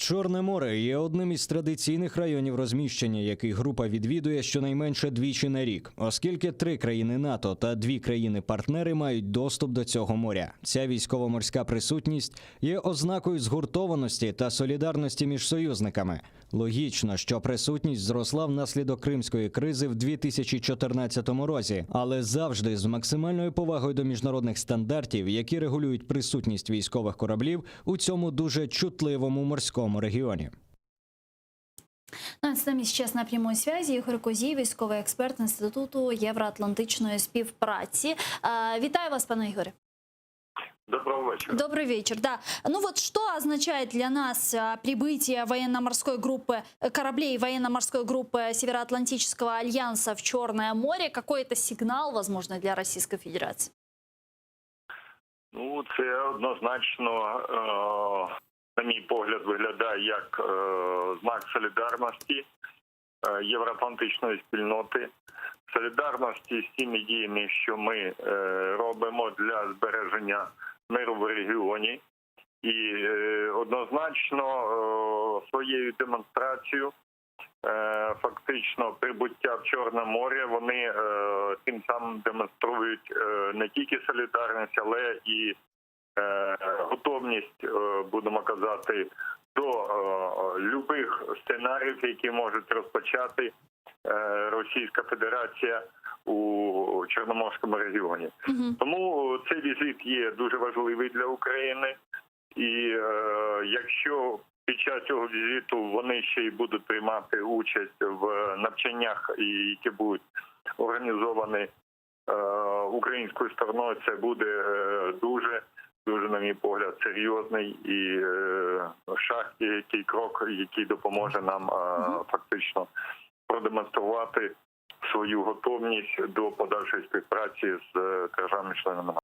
Чорне море є одним із традиційних районів розміщення, який група відвідує щонайменше двічі на рік, оскільки 3 країни НАТО та 2 країни-партнери мають доступ до цього моря. Ця військово-морська присутність є ознакою згуртованості та солідарності між союзниками. Логічно, що присутність зросла внаслідок кримської кризи в 2014 році, але завжди з максимальною повагою до міжнародних стандартів, які регулюють присутність військових кораблів у цьому дуже чутливому морському регіоні. З нами зараз на прямій зв'язі Ігор Козій, військовий експерт Інституту євроатлантичної співпраці. Вітаю вас, пане Ігоре. Доброго вечера. Добрый вечер, да. Ну вот что означает для нас прибытие военно-морской группы, кораблей военно-морской группы Североатлантического альянса в Черное море? Какой это сигнал, возможно, для Российской Федерации? Ну, це однозначно, на мій погляд, виглядає як знак солідарності євроатлантичної спільноти, солідарності з тими діями, що ми робимо для збереження миру в регіоні. І однозначно своєю демонстрацією, фактично прибуття в Чорне море, вони тим самим демонструють не тільки солідарність, але і готовність, будемо казати, до любих сценаріїв, які можуть розпочати Російська Федерація у Чорноморському регіоні. Тому цей візит є дуже важливий для України. І якщо під час цього візиту вони ще й будуть приймати участь в навчаннях, які будуть організовані українською стороною, це буде дуже, на мій погляд, серйозний і шаг, який крок, який допоможе нам фактично продемонструвати свою готовність до подальшої співпраці з державами-членами НАТО.